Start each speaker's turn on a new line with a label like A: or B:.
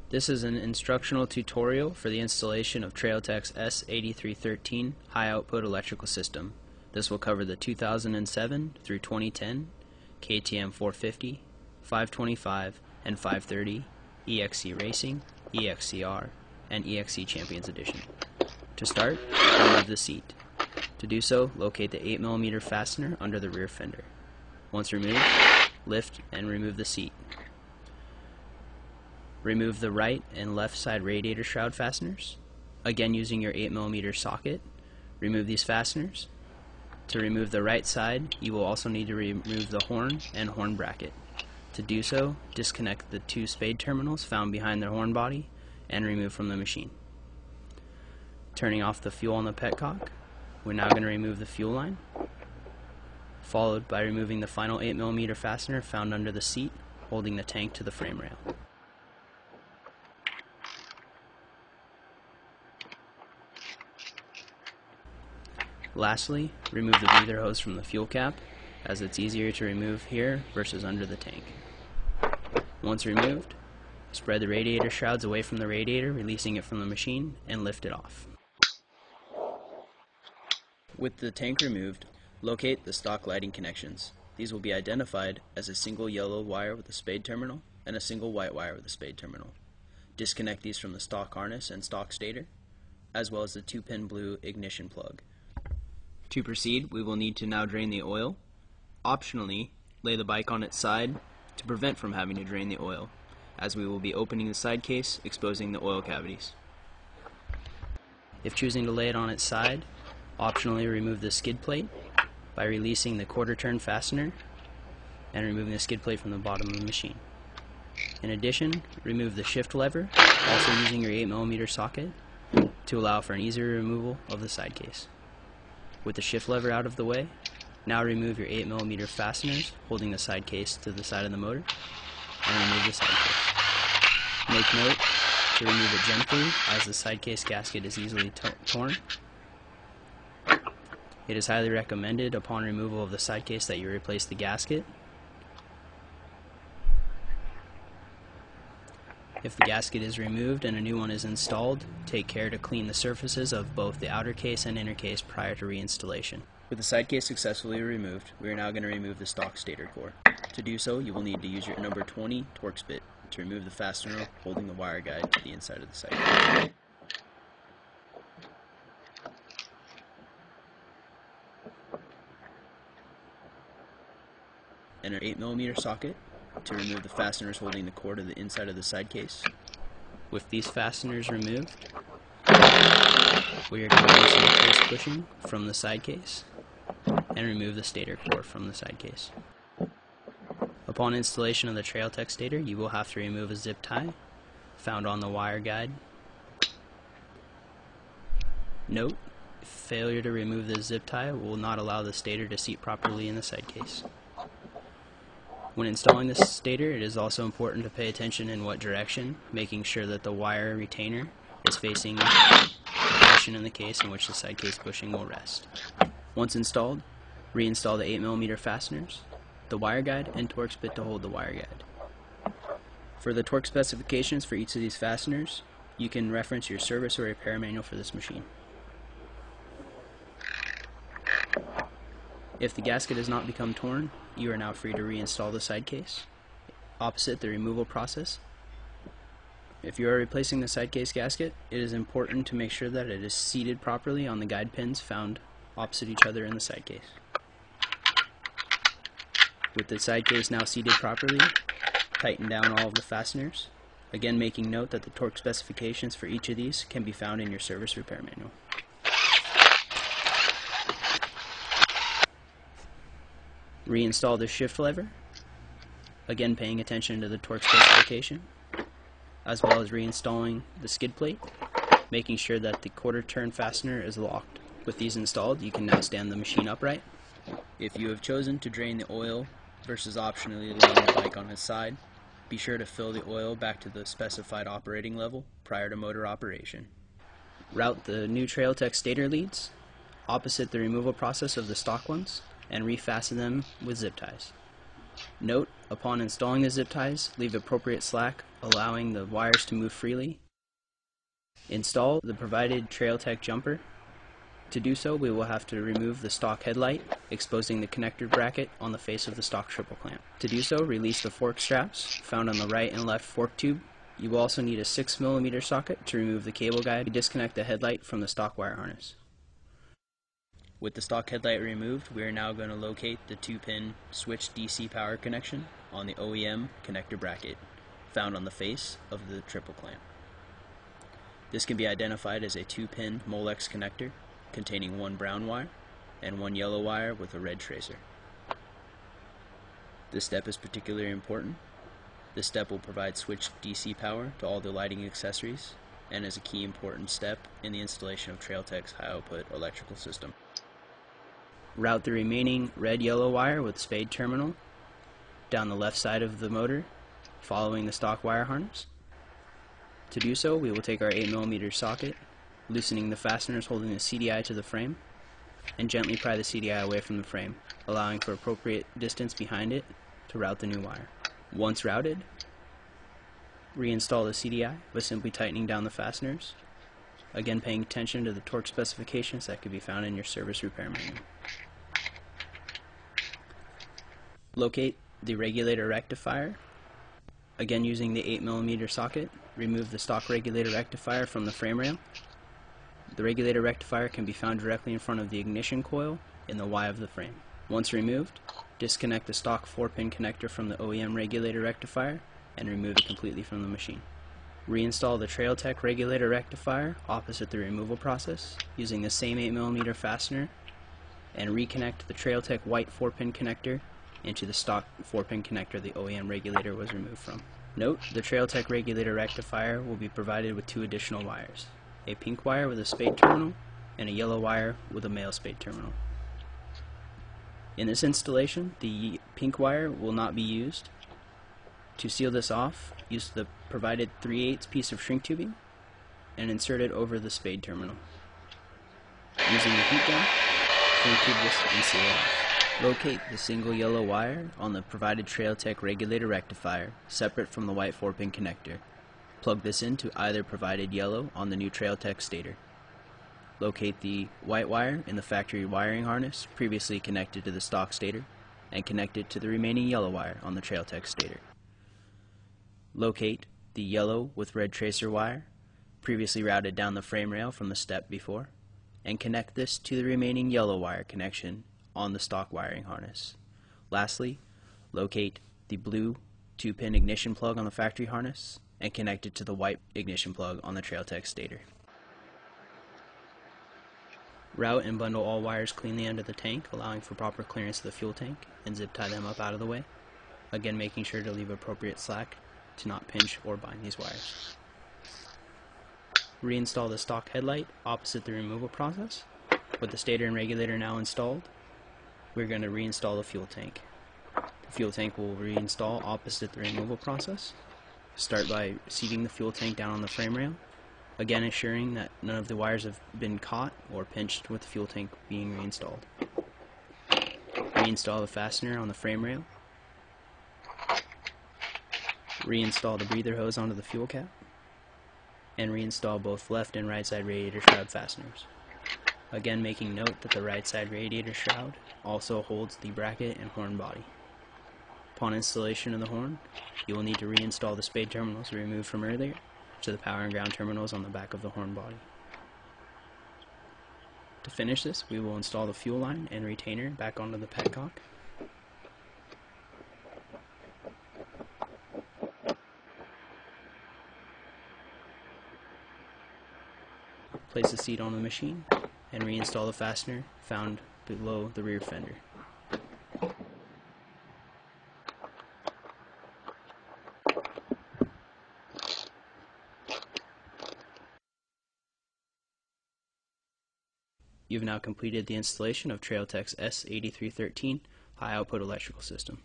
A: This is an instructional tutorial for the installation of Trailtech's S8313 high output electrical system. This will cover the 2007 through 2010 KTM 450, 525, and 530 EXC Racing, EXCR, and EXC Champions Edition. To start, remove the seat. To do so, locate the 8mm fastener under the rear fender. Once removed, lift and remove the seat. Remove the right and left side radiator shroud fasteners. Again, using your 8mm socket, remove these fasteners. To remove the right side, you will also need to remove the horn and horn bracket. To do so, disconnect the two spade terminals found behind the horn body and remove from the machine. Turning off the fuel on the petcock, we're now going to remove the fuel line, followed by removing the final 8mm fastener found under the seat, holding the tank to the frame rail. Lastly, remove the breather hose from the fuel cap, as it's easier to remove here versus under the tank. Once removed, spread the radiator shrouds away from the radiator, releasing it from the machine, and lift it off. With the tank removed, locate the stock lighting connections. These will be identified as a single yellow wire with a spade terminal and a single white wire with a spade terminal. Disconnect these from the stock harness and stock stator, as well as the 2-pin blue ignition plug. To proceed, we will need to now drain the oil. Optionally, lay the bike on its side to prevent from having to drain the oil, as we will be opening the side case, exposing the oil cavities. If choosing to lay it on its side, optionally remove the skid plate by releasing the quarter turn fastener and removing the skid plate from the bottom of the machine. In addition, remove the shift lever, also using your 8mm socket, to allow for an easier removal of the side case. With the shift lever out of the way, now remove your 8mm fasteners holding the side case to the side of the motor and remove the side case. Make note to remove it gently, as the side case gasket is easily torn. It is highly recommended upon removal of the side case that you replace the gasket. If the gasket is removed and a new one is installed, take care to clean the surfaces of both the outer case and inner case prior to reinstallation. With the side case successfully removed, we are now going to remove the stock stator core. To do so, you will need to use your number 20 Torx bit to remove the fastener holding the wire guide to the inside of the side case. And our 8mm socket to remove the fasteners holding the core to the inside of the side case. With these fasteners removed, we are going to do some close pushing from the side case and remove the stator core from the side case. Upon installation of the Trailtech stator, you will have to remove a zip tie found on the wire guide. Note, failure to remove the zip tie will not allow the stator to seat properly in the side case. When installing the stator, it is also important to pay attention in what direction, making sure that the wire retainer is facing the direction in the case in which the side case bushing will rest. Once installed, reinstall the 8mm fasteners, the wire guide, and Torx bit to hold the wire guide. For the torque specifications for each of these fasteners, you can reference your service or repair manual for this machine. If the gasket has not become torn, you are now free to reinstall the side case. Opposite the removal process, if you are replacing the side case gasket, it is important to make sure that it is seated properly on the guide pins found opposite each other in the side case. With the side case now seated properly, tighten down all of the fasteners, again making note that the torque specifications for each of these can be found in your service repair manual. Reinstall the shift lever, again paying attention to the torque specification, as well as reinstalling the skid plate, making sure that the quarter turn fastener is locked. With these installed, you can now stand the machine upright. If you have chosen to drain the oil versus optionally laying the bike on its side, be sure to fill the oil back to the specified operating level prior to motor operation. Route the new Trailtech stator leads opposite the removal process of the stock ones and refasten them with zip ties. Note, upon installing the zip ties, leave appropriate slack allowing the wires to move freely. Install the provided TrailTech jumper. To do so, we will have to remove the stock headlight, exposing the connector bracket on the face of the stock triple clamp. To do so, release the fork straps found on the right and left fork tube. You will also need a 6mm socket to remove the cable guide to disconnect the headlight from the stock wire harness. With the stock headlight removed, we are now going to locate the 2-pin switch DC power connection on the OEM connector bracket found on the face of the triple clamp. This can be identified as a 2-pin Molex connector containing one brown wire and one yellow wire with a red tracer. This step is particularly important. This step will provide switched DC power to all the lighting accessories and is a key important step in the installation of TrailTech's high output electrical system. Route the remaining red-yellow wire with spade terminal down the left side of the motor, following the stock wire harness. To do so, we will take our 8mm socket, loosening the fasteners holding the CDI to the frame, and gently pry the CDI away from the frame, allowing for appropriate distance behind it to route the new wire. Once routed, reinstall the CDI by simply tightening down the fasteners, again paying attention to the torque specifications that could be found in your service repair manual. Locate the regulator rectifier. Again, using the 8mm socket, remove the stock regulator rectifier from the frame rail. The regulator rectifier can be found directly in front of the ignition coil in the Y of the frame. Once removed, disconnect the stock 4-pin connector from the OEM regulator rectifier and remove it completely from the machine. Reinstall the TrailTech regulator rectifier opposite the removal process using the same 8mm fastener, and reconnect the TrailTech white 4-pin connector into the stock 4-pin connector the OEM regulator was removed from. Note, the TrailTech regulator rectifier will be provided with 2 additional wires, a pink wire with a spade terminal and a yellow wire with a male spade terminal. In this installation, the pink wire will not be used. To seal this off, use the provided 3/8 piece of shrink tubing and insert it over the spade terminal. Using the heat gun, shrink tube this and seal it off. Locate the single yellow wire on the provided TrailTech regulator rectifier separate from the white 4-pin connector. Plug this into either provided yellow on the new TrailTech stator. Locate the white wire in the factory wiring harness previously connected to the stock stator and connect it to the remaining yellow wire on the TrailTech stator. Locate the yellow with red tracer wire previously routed down the frame rail from the step before and connect this to the remaining yellow wire connection on the stock wiring harness. Lastly, locate the blue 2-pin ignition plug on the factory harness and connect it to the white ignition plug on the TrailTech stator. Route and bundle all wires cleanly under the tank, allowing for proper clearance of the fuel tank, and zip tie them up out of the way. Again, making sure to leave appropriate slack to not pinch or bind these wires. Reinstall the stock headlight opposite the removal process. With the stator and regulator now installed, we're going to reinstall the fuel tank. The fuel tank will reinstall opposite the removal process. Start by seating the fuel tank down on the frame rail, again ensuring that none of the wires have been caught or pinched with the fuel tank being reinstalled. Reinstall the fastener on the frame rail. Reinstall the breather hose onto the fuel cap, and reinstall both left and right side radiator shroud fasteners. Again, making note that the right side radiator shroud also holds the bracket and horn body. Upon installation of the horn, you will need to reinstall the spade terminals removed from earlier to the power and ground terminals on the back of the horn body. To finish this, we will install the fuel line and retainer back onto the petcock. Place the seat on the machine and reinstall the fastener found below the rear fender. You've now completed the installation of TrailTech's S8313 high output electrical system.